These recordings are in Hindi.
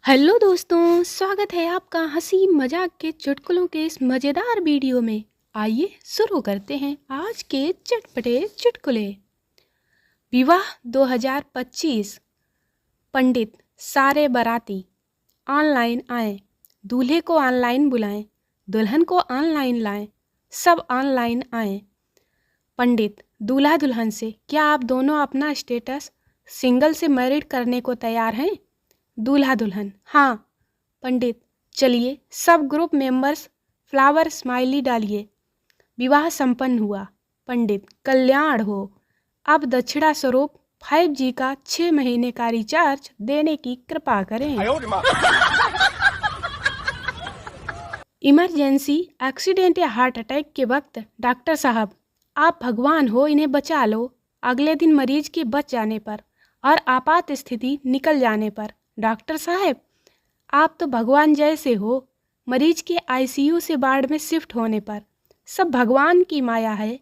हेलो दोस्तों, स्वागत है आपका हंसी मजाक के चुटकुलों के इस मज़ेदार वीडियो में। आइए शुरू करते हैं आज के चटपटे चुटकुले। विवाह 2025। पंडित, सारे बाराती ऑनलाइन आएं, दूल्हे को ऑनलाइन बुलाएं, दुल्हन को ऑनलाइन लाएं, सब ऑनलाइन आएं। पंडित, दूल्हा दुल्हन से, क्या आप दोनों अपना स्टेटस सिंगल से मैरिड करने को तैयार हैं? दूल्हा दुल्हन, हाँ। पंडित, चलिए सब ग्रुप मेंबर्स फ्लावर स्माइली डालिए। विवाह संपन्न हुआ। पंडित, कल्याण हो। अब दक्षिणा स्वरूप 5G का 6 महीने का रिचार्ज देने की कृपा करें। इमरजेंसी एक्सीडेंट या हार्ट अटैक के वक्त डॉक्टर साहब, आप भगवान हो, इन्हें बचा लो। अगले दिन मरीज के बच जाने पर और आपात स्थिति निकल जाने पर, डॉक्टर साहब आप तो भगवान जैसे हो। मरीज के ICU से वार्ड में शिफ्ट होने पर, सब भगवान की माया है।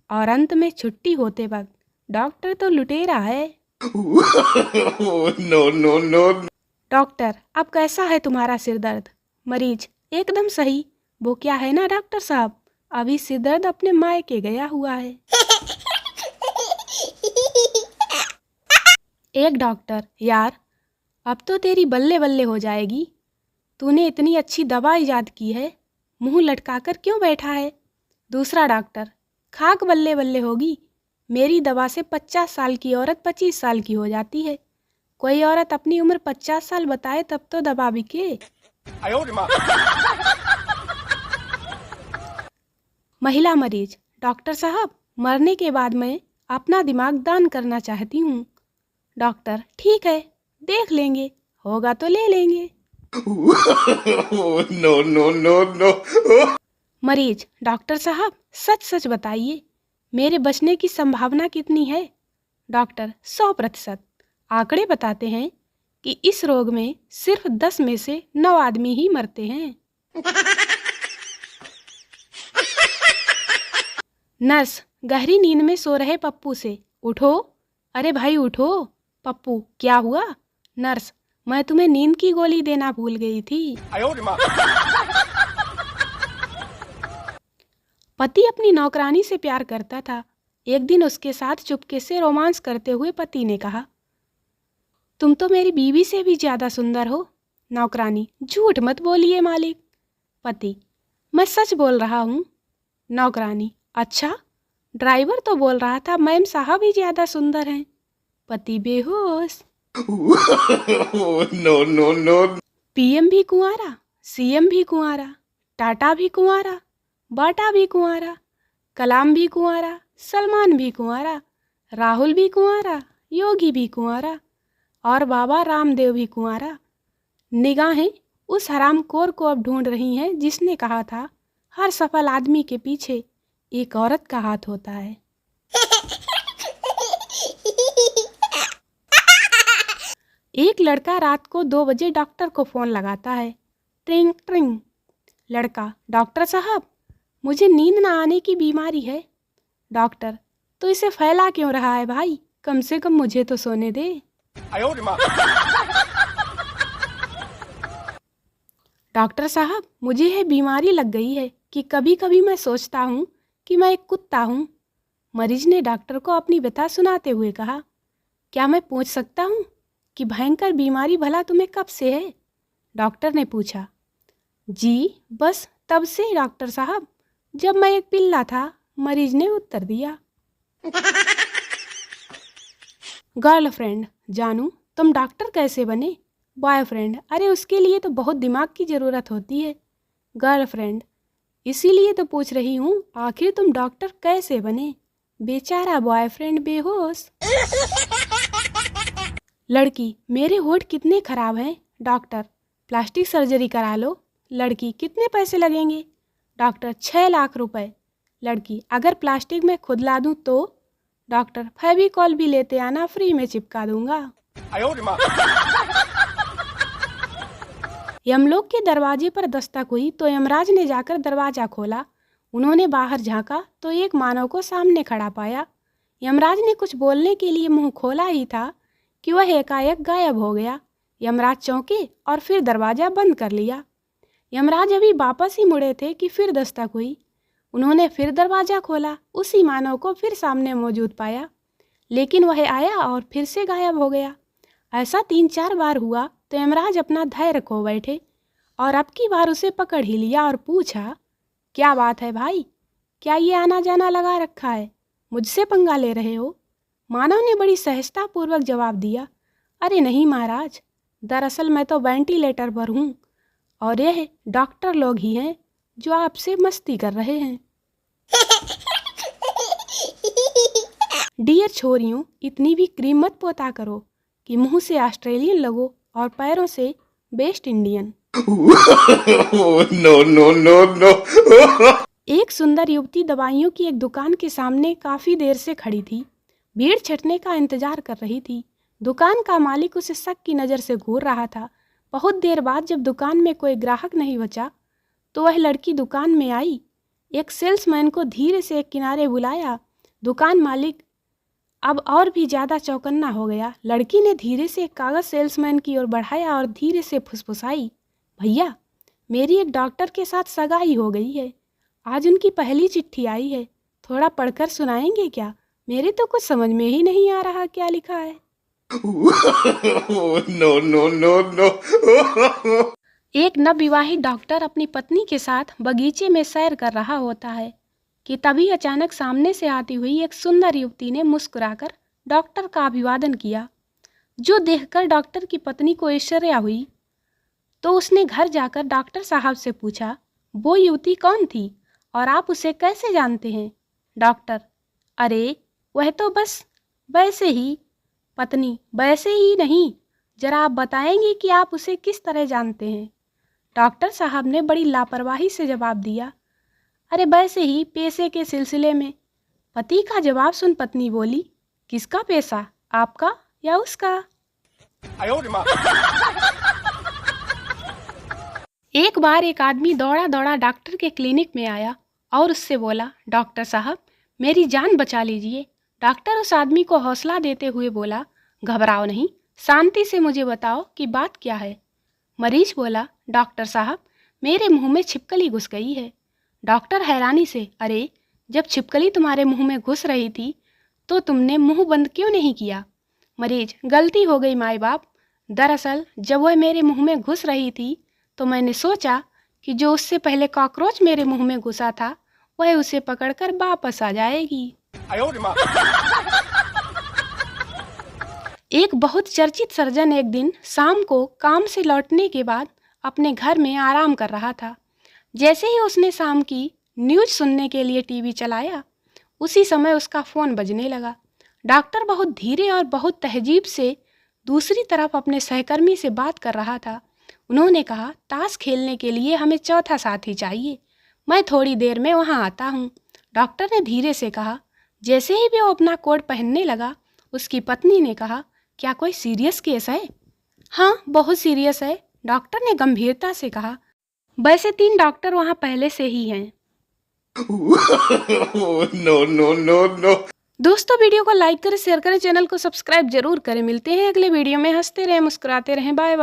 और अंत में छुट्टी होते वक्त, डॉक्टर तो लुटेरा है। No no no. डॉक्टर, अब कैसा है तुम्हारा सिर दर्द? मरीज, एकदम सही। वो क्या है ना डॉक्टर साहब, अभी सिर दर्द अपने मायके गया हुआ है। एक डॉक्टर, यार अब तो तेरी बल्ले बल्ले हो जाएगी। तूने इतनी अच्छी दवा इजाद की है, मुंह लटकाकर क्यों बैठा है? दूसरा डॉक्टर, खाक बल्ले बल्ले होगी। मेरी दवा से 50 साल की औरत 25 साल की हो जाती है। कोई औरत अपनी उम्र 50 साल बताए तब तो दवा बिके। महिला मरीज, डॉक्टर साहब मरने के बाद मैं अपना दिमाग दान करना चाहती हूँ। डॉक्टर, ठीक है, देख लेंगे, होगा तो ले लेंगे। No no no no. मरीज, डॉक्टर साहब सच सच बताइए, मेरे बचने की संभावना कितनी है? डॉक्टर, 100%। आंकड़े बताते हैं कि इस रोग में सिर्फ 10 में से 9 आदमी ही मरते हैं। नर्स, गहरी नींद में सो रहे पप्पू से, उठो, अरे भाई उठो। पप्पू, क्या हुआ? नर्स, मैं तुम्हें नींद की गोली देना भूल गई थी। पति अपनी नौकरानी से प्यार करता था। एक दिन उसके साथ चुपके से रोमांस करते हुए पति ने कहा, तुम तो मेरी बीवी से भी ज्यादा सुंदर हो। नौकरानी, झूठ मत बोलिए मालिक। पति, मैं सच बोल रहा हूँ। नौकरानी, अच्छा, ड्राइवर तो बोल रहा था मैम साहब ही ज्यादा सुंदर हैं। पति बेहोश। No no no. PM भी कुंवारा, CM भी कुंवारा, टाटा भी कुंवारा, बाटा भी कुंवारा, कलाम भी कुंवारा, सलमान भी कुंवारा, राहुल भी कुंवारा, योगी भी कुंवारा और बाबा रामदेव भी कुंवारा। निगाहें उस हरामखोर को अब ढूंढ रही हैं जिसने कहा था हर सफल आदमी के पीछे एक औरत का हाथ होता है। एक लड़का रात को 2 बजे डॉक्टर को फ़ोन लगाता है। ट्रिंग ट्रिंग। लड़का, डॉक्टर साहब मुझे नींद ना आने की बीमारी है। डॉक्टर, तो इसे फैला क्यों रहा है भाई, कम से कम मुझे तो सोने दे। डॉक्टर साहब, मुझे यह बीमारी लग गई है कि कभी कभी मैं सोचता हूँ कि मैं एक कुत्ता हूँ। मरीज ने डॉक्टर को अपनी व्यथा सुनाते हुए कहा, क्या मैं पूछ सकता हूँ कि भयंकर बीमारी भला तुम्हें कब से है? डॉक्टर ने पूछा। जी बस तब से डॉक्टर साहब, जब मैं एक पिल्ला था, मरीज ने उत्तर दिया। गर्लफ्रेंड, जानू तुम डॉक्टर कैसे बने? बॉयफ्रेंड, अरे उसके लिए तो बहुत दिमाग की ज़रूरत होती है। गर्लफ्रेंड, इसीलिए तो पूछ रही हूँ आखिर तुम डॉक्टर कैसे बने? बेचारा बॉयफ्रेंड बेहोश। लड़की, मेरे होठ कितने खराब हैं। डॉक्टर, प्लास्टिक सर्जरी करा लो। लड़की, कितने पैसे लगेंगे? डॉक्टर, 6 लाख रुपए। लड़की, अगर प्लास्टिक में खुद ला दूं तो? डॉक्टर, फेविकॉल भी लेते आना, फ्री में चिपका दूंगा। यमलोक के दरवाजे पर दस्तक हुई तो यमराज ने जाकर दरवाजा खोला। उन्होंने बाहर झांका तो एक मानव को सामने खड़ा पाया। यमराज ने कुछ बोलने के लिए मुंह खोला ही था कि वह एकाएक गायब हो गया। यमराज चौंके और फिर दरवाज़ा बंद कर लिया। यमराज अभी वापस ही मुड़े थे कि फिर दस्तक हुई। उन्होंने फिर दरवाज़ा खोला। उसी मानव को फिर सामने मौजूद पाया, लेकिन वह आया और फिर से गायब हो गया। ऐसा 3-4 बार हुआ तो यमराज अपना धैर्य खो बैठे और अब की बार उसे पकड़ ही लिया और पूछा, क्या बात है भाई, क्या ये आना जाना लगा रखा है? मुझसे पंगा ले रहे हो? मानव ने बड़ी सहजतापूर्वक जवाब दिया, अरे नहीं महाराज, दरअसल मैं तो वेंटिलेटर पर हूँ और यह डॉक्टर लोग ही हैं जो आपसे मस्ती कर रहे हैं। डियर छोरियों, इतनी भी क्रीम मत पोता करो कि मुंह से ऑस्ट्रेलियन लगो और पैरों से West Indian. No, no, no, no. एक सुंदर युवती दवाइयों की एक दुकान के सामने काफी देर से खड़ी थी। भीड़ छटने का इंतजार कर रही थी। दुकान का मालिक उसे शक की नज़र से घूर रहा था। बहुत देर बाद जब दुकान में कोई ग्राहक नहीं बचा तो वह लड़की दुकान में आई। एक सेल्समैन को धीरे से एक किनारे बुलाया। दुकान मालिक अब और भी ज़्यादा चौकन्ना हो गया। लड़की ने धीरे से एक कागज़ सेल्समैन की ओर बढ़ाया और धीरे से फुसफुसाई, भैया, मेरी एक डॉक्टर के साथ सगाई हो गई है। आज उनकी पहली चिट्ठी आई है, थोड़ा पढ़कर सुनाएंगे क्या? मेरे तो कुछ समझ में ही नहीं आ रहा क्या लिखा है। No, no, no, no. एक नवविवाहित डॉक्टर अपनी पत्नी के साथ बगीचे में सैर कर रहा होता है कि तभी अचानक सामने से आती हुई एक सुंदर युवती ने मुस्कुराकर डॉक्टर का अभिवादन किया, जो देखकर डॉक्टर की पत्नी को आश्चर्य हुई। तो उसने घर जाकर डॉक्टर साहब से पूछा, वो युवती कौन थी और आप उसे कैसे जानते हैं? डॉक्टर, अरे वह तो बस वैसे ही। पत्नी, वैसे ही नहीं, जरा आप बताएंगे कि आप उसे किस तरह जानते हैं? डॉक्टर साहब ने बड़ी लापरवाही से जवाब दिया, अरे वैसे ही, पैसे के सिलसिले में। पति का जवाब सुन पत्नी बोली, किसका पैसा, आपका या उसका? एक बार एक आदमी दौड़ा दौड़ा डॉक्टर के क्लिनिक में आया और उससे बोला, डॉक्टर साहब, मेरी जान बचा लीजिए। डॉक्टर उस आदमी को हौसला देते हुए बोला, घबराओ नहीं, शांति से मुझे बताओ कि बात क्या है। मरीज बोला, डॉक्टर साहब, मेरे मुंह में छिपकली घुस गई है। डॉक्टर हैरानी से, अरे जब छिपकली तुम्हारे मुंह में घुस रही थी तो तुमने मुंह बंद क्यों नहीं किया? मरीज, गलती हो गई माए बाप। दरअसल जब वह मेरे मुंह में घुस रही थी तो मैंने सोचा कि जो उससे पहले कॉकरोच मेरे मुंह में घुसा था वह उसे पकड़कर वापस आ जाएगी। एक बहुत चर्चित सर्जन एक दिन शाम को काम से लौटने के बाद अपने घर में आराम कर रहा था। जैसे ही उसने शाम की न्यूज़ सुनने के लिए टीवी चलाया, उसी समय उसका फ़ोन बजने लगा। डॉक्टर बहुत धीरे और बहुत तहजीब से दूसरी तरफ अपने सहकर्मी से बात कर रहा था। उन्होंने कहा, ताश खेलने के लिए हमें चौथा साथी चाहिए, मैं थोड़ी देर में वहाँ आता हूँ। डॉक्टर ने धीरे से कहा। जैसे ही वो अपना कोट पहनने लगा, उसकी पत्नी ने कहा, क्या कोई सीरियस केस है? हाँ, बहुत सीरियस है, डॉक्टर ने गंभीरता से कहा। वैसे 3 डॉक्टर वहाँ पहले से ही हैं। No, no, no, no. दोस्तों, वीडियो को लाइक करें, शेयर करें, चैनल को सब्सक्राइब जरूर करें। मिलते हैं अगले वीडियो में। हंसते रहें, मुस्कुराते रहें। Bye bye.